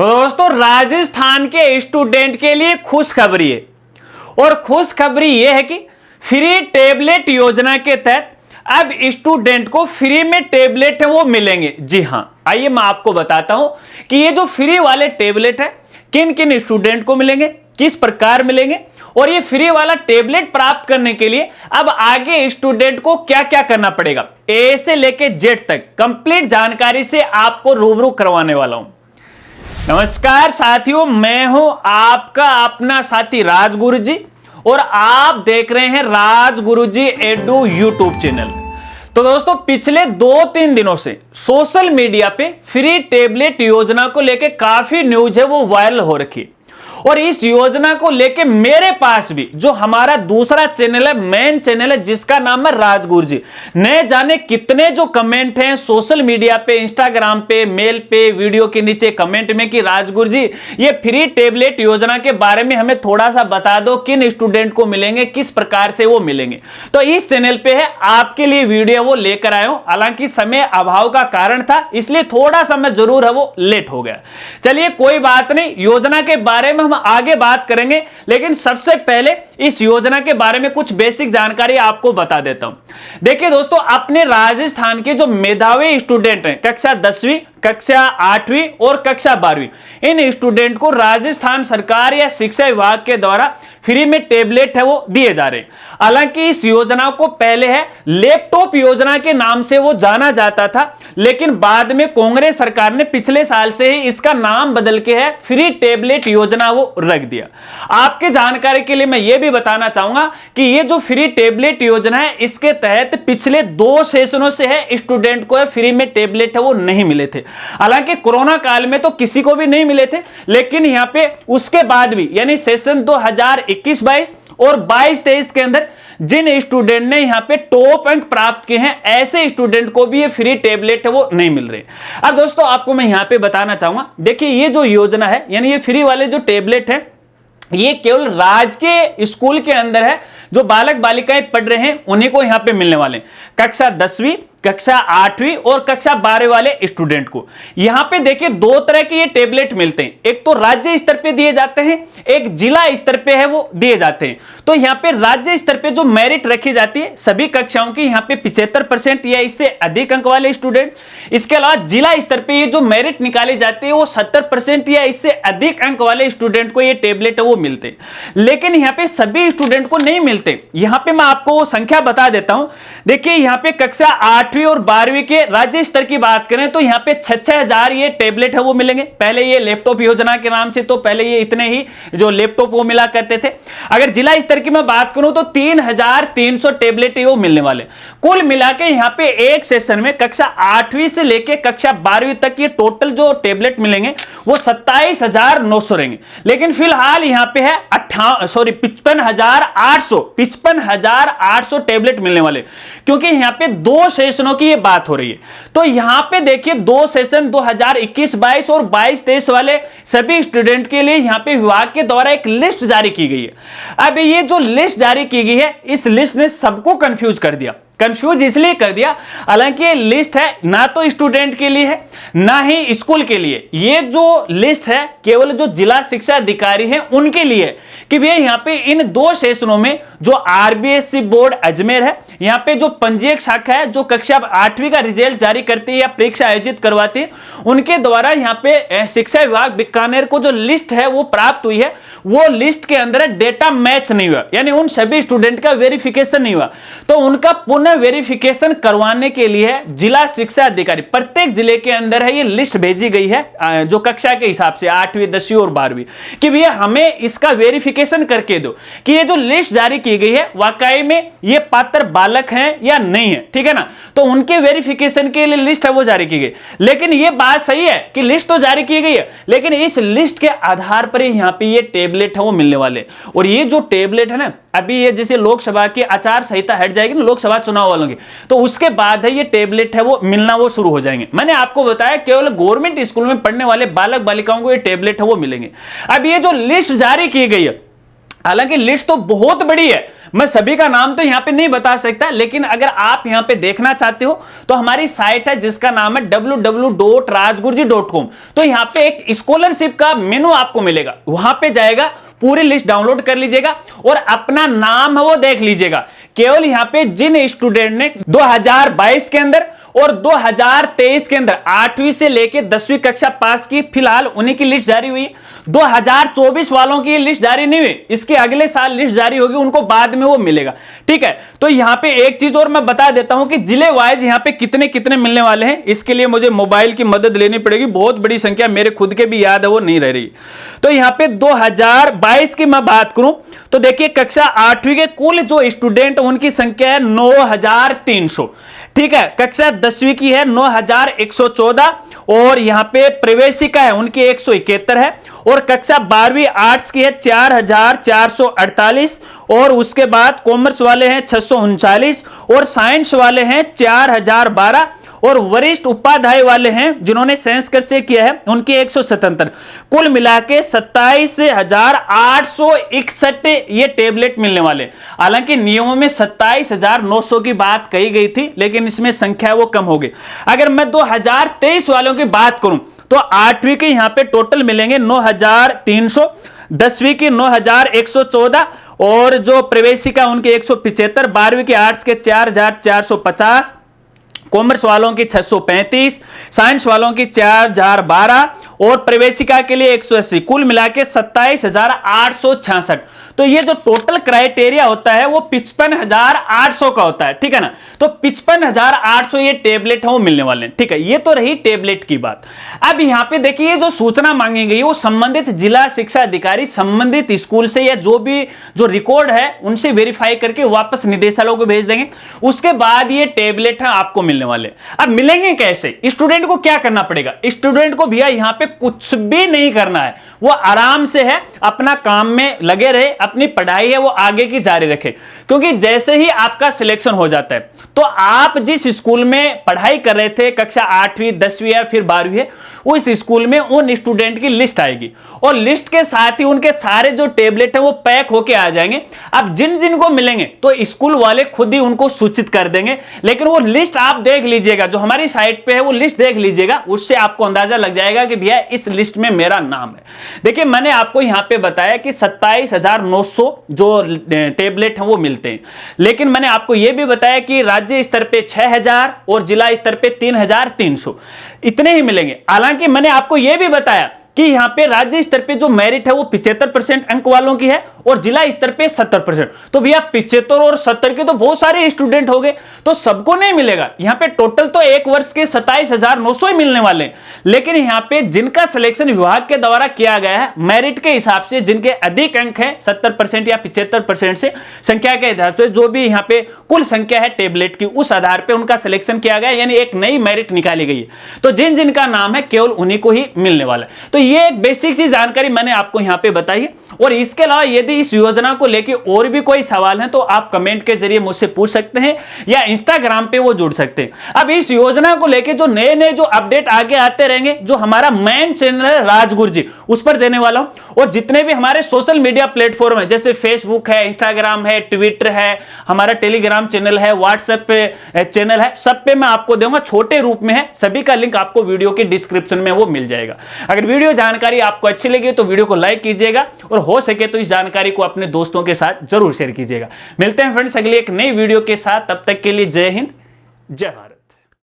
तो दोस्तों राजस्थान के स्टूडेंट के लिए खुशखबरी है और खुशखबरी यह है कि फ्री टेबलेट योजना के तहत अब स्टूडेंट को फ्री में टेबलेट है वो मिलेंगे। जी हां, आइए मैं आपको बताता हूं कि ये जो फ्री वाले टेबलेट है किन किन स्टूडेंट को मिलेंगे, किस प्रकार मिलेंगे और ये फ्री वाला टेबलेट प्राप्त करने के लिए अब आगे स्टूडेंट को क्या क्या करना पड़ेगा, ए से लेके जेड तक कंप्लीट जानकारी से आपको रूबरू करवाने वाला हूं। नमस्कार साथियों, मैं हूं आपका अपना साथी राजगुरुजी और आप देख रहे हैं राजगुरुजी एडू यूट्यूब चैनल। तो दोस्तों पिछले 2-3 दिनों से सोशल मीडिया पे फ्री टेबलेट योजना को लेके काफी न्यूज है वो वायरल हो रखी और इस योजना को लेके मेरे पास भी जो हमारा दूसरा चैनल है, मेन चैनल है जिसका नाम है राजगुरुजी, न जाने कितने जो कमेंट हैं सोशल मीडिया पे, इंस्टाग्राम पे, मेल पे, वीडियो के नीचे कमेंट में कि राजगुरुजी ये फ्री टेबलेट योजना के बारे में हमें थोड़ा सा बता दो, किन स्टूडेंट को मिलेंगे, किस प्रकार से वो मिलेंगे। तो इस चैनल पे है आपके लिए वीडियो वो लेकर आया हूं, हालांकि समय अभाव का कारण था इसलिए थोड़ा सा मैं जरूर है वो लेट हो गया। चलिए कोई बात नहीं, योजना के बारे में आगे बात करेंगे, लेकिन सबसे पहले इस योजना के बारे में कुछ बेसिक जानकारी आपको बता देता हूं। देखिए दोस्तों, अपने राजस्थान के जो मेधावी स्टूडेंट हैं कक्षा 10वीं, कक्षा 8वीं और कक्षा 12वीं, इन स्टूडेंट को राजस्थान सरकार या शिक्षा विभाग के द्वारा फ्री में टेबलेट है वो दिए जा रहे हैं। हालांकि इस योजना को पहले है लैपटॉप योजना के नाम से वो जाना जाता था, लेकिन बाद में कांग्रेस सरकार ने पिछले साल से ही इसका नाम बदल के है फ्री टेबलेट योजना वो रख दिया। आपके जानकारी के लिए मैं ये भी बताना चाहूंगा कि ये जो फ्री टेबलेट योजना है इसके तहत पिछले 2 सेशनों से है स्टूडेंट को फ्री में टेबलेट है वो नहीं मिले थे। हालांकि कोरोना काल में तो किसी को भी नहीं मिले थे, लेकिन यहां पे उसके बाद भी यानी सेशन 2021-22 और 22-23 के अंदर जिन स्टूडेंट ने यहां पे टॉप अंक प्राप्त किए हैं ऐसे स्टूडेंट को भी ये फ्री टेबलेट है वो नहीं मिल रहे। अब दोस्तों आपको मैं यहां पे बताना चाहूंगा, देखिए ये जो योजना है यानी ये फ्री वाले जो टेबलेट है ये केवल राजकीय स्कूल के अंदर है, जो बालक बालिकाएं पढ़ रहे हैं उन्हीं को यहां पे मिलने वाले कक्षा 10वीं, कक्षा 8वीं और कक्षा 12वीं वाले स्टूडेंट को। यहां पे देखिए 2 तरह के ये टेबलेट मिलते हैं, एक तो राज्य स्तर पे दिए जाते हैं, एक जिला स्तर पे है वो दिए जाते हैं। तो यहां पे राज्य स्तर पे जो मेरिट रखी जाती है सभी कक्षाओं की यहां पे 75% या इससे अधिक अंक वाले स्टूडेंट, इसके अलावा जिला स्तर पे ये जो मेरिट निकाली जाती है वो 70% या इससे अधिक अंक वाले स्टूडेंट को ये टेबलेट है वो मिलते हैं। लेकिन यहां पे सभी स्टूडेंट को नहीं मिलते। यहां पे मैं आपको वो संख्या बता देता हूं। देखिए यहां पे कक्षा 8वीं और 12वीं के राज्य स्तर की बात करें तो यहां पे 6,000 ये टेबलेट है वो मिलेंगे। पहले ये लैपटॉप योजना के नाम से तो पहले ये इतने ही जो लैपटॉप वो मिला करते थे। अगर जिला स्तर की मैं बात करूं तो 3,300 टेबलेट वो मिलने वाले। कुल मिला के यहां पे एक सेशन में कक्षा 8वीं से लेके कक्षा 12वीं तक ये टोटल जो टेबलेट मिलेंगे वो 27,900 रहेंगे। लेकिन फिलहाल यहां पे है 55,800 टेबलेट मिलने वाले, क्योंकि यहां पे 2 सेशनों की ये बात हो रही है। तो यहां पे देखिए 2 सेशन 2021-22 और 22-23 वाले सभी स्टूडेंट के लिए यहां पे विभाग के द्वारा एक लिस्ट जारी की गई है। अब ये जो लिस्ट जारी की गई है इस लिस्ट ने सबको कंफ्यूज कर दिया। कंफ्यूज इसलिए कर दिया, हालांकि ये लिस्ट है ना तो स्टूडेंट के लिए है ना ही स्कूल के लिए। ये जो लिस्ट है केवल जो जिला शिक्षा अधिकारी हैं उनके लिए है कि भैया यहां पे इन 2 सेशनों में जो आरबीएससी बोर्ड अजमेर है, यहां पे जो पंजीयक शाखा है जो कक्षा 8वीं का रिजल्ट जारी करती है या परीक्षा आयोजित करवाती है, उनके द्वारा यहां पे शिक्षा विभाग बीकानेर को जो लिस्ट है वो प्राप्त हुई है, वो लिस्ट के अंदर डेटा मैच नहीं हुआ, यानी उन सभी स्टूडेंट का वेरिफिकेशन नहीं हुआ। तो उनका पुनः वेरिफिकेशन करवाने के लिए जिला शिक्षा अधिकारी प्रत्येक जिले के अंदर है ये लिस्ट भेजी गई है जो कक्षा के हिसाब से 8वीं, 10वीं और 12वीं कि भैया हमें इसका वेरिफिकेशन करके दो कि ये जो लिस्ट जारी की गई है वाकई में ये पात्र बालक हैं या नहीं है, ठीक है ना। तो उनके वेरिफिकेशन के लिए लिस्ट है वो जारी की गई। लेकिन ये बात सही है कि लिस्ट तो जारी की गई है, लेकिन इस लिस्ट के आधार पर यहां पे ये टेबलेट है वो मिलने वाले। और ये जो टेबलेट है ना, अभी ये जैसे लोकसभा की आचार संहिता हट जाएगी ना, लोकसभा चुनाव वालों की, तो उसके बाद है ये टेबलेट है वो मिलना वो शुरू हो जाएंगे। मैंने आपको बताया केवल गवर्नमेंट स्कूल में पढ़ने वाले बालक बालिकाओं को ये टेबलेट है वो मिलेंगे। अब ये जो लिस्ट जारी की गई है हालांकि लिस्ट तो बहुत बड़ी है, मैं सभी का नाम तो यहां पे नहीं बता सकता, लेकिन अगर आप यहां पे देखना चाहते हो तो हमारी साइट है जिसका नाम है www.rajgurji.com। तो यहां पे एक स्कॉलरशिप का मेनू आपको मिलेगा, वहां पे जाएगा, पूरी लिस्ट डाउनलोड कर लीजिएगा और अपना नाम है वो देख लीजिएगा। केवल यहां पे जिन स्टूडेंट ने 2022 के अंदर और 2023 के अंदर 8वीं से लेकर 10वीं कक्षा पास की, फिलहाल उन्हीं की लिस्ट जारी हुई। 2024 वालों की लिस्ट जारी नहीं हुई, इसके अगले साल लिस्ट जारी होगी, उनको बाद में वो मिलेगा। ठीक है, तो यहां पे एक चीज और मैं बता देता हूं कि जिले वाइज यहां पे कितने कितने मिलने वाले हैं। इसके लिए मुझे मोबाइल की मदद लेनी पड़ेगी, बहुत बड़ी संख्या मेरे खुद के भी याद है वो नहीं रह रही। तो यहां पे 2022 की मैं बात करूं तो देखिए कक्षा 8वीं के कुल जो स्टूडेंट उनकी संख्या है 9300। ठीक है, कक्षा 10वीं की है 9114 और यहां पे प्रवेशिका है उनकी 171 है और कक्षा 12वीं आर्ट्स की है 4448 और उसके बाद कॉमर्स वाले हैं 639 और साइंस वाले हैं 4012 और वरिष्ठ उपाध्याय वाले हैं जिन्होंने संस्कृत से किया है उनके 177। कुल मिला के 27,861 ये टेबलेट मिलने वाले। हालांकि नियमों में 27,900 की बात कही गई थी, लेकिन इसमें संख्या वो कम हो गई। अगर मैं 2023 वालों की बात करूं तो 8वीं के यहां पे टोटल मिलेंगे 9300, 10वीं की 9114 और जो प्रवेशिका उनके 175, 12वीं के आर्ट्स के 4450, कॉमर्स वालों की 635, साइंस वालों की 4012 और प्रवेशिका के लिए 180। कुल मिला के 27,866। तो ये जो टोटल क्राइटेरिया होता है वो 55,800 का होता है। ठीक है ना, तो 55,800 ये टेबलेट है वो मिलने वाले हैं। ठीक है, ये तो रही टेबलेट की बात। अब यहां पे देखिए जो सूचना मांगी गई वो संबंधित जिला शिक्षा अधिकारी संबंधित स्कूल से या जो भी जो रिकॉर्ड है उनसे वेरीफाई करके वापस निदेशालय को भेज देंगे। उसके बाद ये टेबलेट है आपको मिलने वाले। अब मिलेंगे कैसे? स्टूडेंट को क्या करना पड़ेगा? स्टूडेंट को भैया यहां पे कुछ भी नहीं करना है, वो आराम से है अपना काम में लगे रहे, अपनी पढ़ाई है वो आगे की जारी रखे। क्योंकि जैसे ही आपका सिलेक्शन हो जाता है तो आप जिस स्कूल में पढ़ाई कर रहे थे कक्षा 8वीं 10वीं या फिर 12वीं है, उस स्कूल में उन स्टूडेंट की लिस्ट आएगी और लिस्ट के साथ ही उनके सारे जो टेबलेट है वो पैक होके आ जाएंगे। अब जिन जिन को मिलेंगे तो स्कूल वाले खुद ही उनको सूचित कर देंगे, लेकिन वो लिस्ट आप देख लीजिएगा, जो हमारी साइट पे है वो लिस्ट देख लीजिएगा, उससे आपको अंदाजा लग जाएगा कि भैया इस लिस्ट में मेरा नाम है। देखिए मैंने आपको यहां पे बताया कि 27,900 जो टेबलेट हैं वो मिलते हैं, लेकिन मैंने आपको यह भी बताया कि राज्य स्तर पे 6,000 और जिला स्तर पे 3,300 इतने ही मिलेंगे। हालांकि मैंने आपको यह भी बताया कि यहां पे राज्य स्तर पे जो मेरिट है वो 75% अंक वालों की है और जिला स्तर पे 70%। तो भैया 75 और 70 के तो बहुत सारे स्टूडेंट हो गए, तो सबको नहीं मिलेगा। यहां पे टोटल तो एक वर्ष के 27,900 ही मिलने वाले हैं, लेकिन यहां पे जिनका सिलेक्शन विभाग के द्वारा किया गया है मेरिट के हिसाब से, जिनके अधिक अंक है 70% या 75% से संख्या के हिसाब से, जो भी यहां पे कुल संख्या है टेबलेट की उस आधार पर उनका सिलेक्शन किया गया, यानी एक नई मेरिट निकाली गई है। तो जिन जिनका नाम है केवल उन्हीं को ही मिलने वाला है। तो ये एक बेसिक सी जानकारी मैंने आपको यहां पे बताई है। और इसके अलावा यदि इस योजना को लेके और भी कोई सवाल है तो आप कमेंट के जरिए मुझसे पूछ सकते हैं या इंस्टाग्राम पे वो जुड़ सकते हैं। अब इस योजना को लेके जो नए नए जो अपडेट आगे आते रहेंगे, जो हमारा मेन चैनल है राजगुरुजी, उस पर देने वाला हूं। और जितने भी हमारे सोशल मीडिया प्लेटफॉर्म है, जैसे फेसबुक है, इंस्टाग्राम है, ट्विटर है, हमारा टेलीग्राम चैनल है, व्हाट्सएप पे चैनल है, सब पे मैं आपको दूंगा, छोटे रूप में है, सभी का लिंक आपको वीडियो के डिस्क्रिप्शन में वो मिल जाएगा। अगर वीडियो जानकारी आपको अच्छी लगी तो वीडियो को लाइक कीजिएगा और हो सके तो इस जानकारी को अपने दोस्तों के साथ जरूर शेयर कीजिएगा। मिलते हैं फ्रेंड्स अगली एक नई वीडियो के साथ, तब तक के लिए जय हिंद, जय भारत।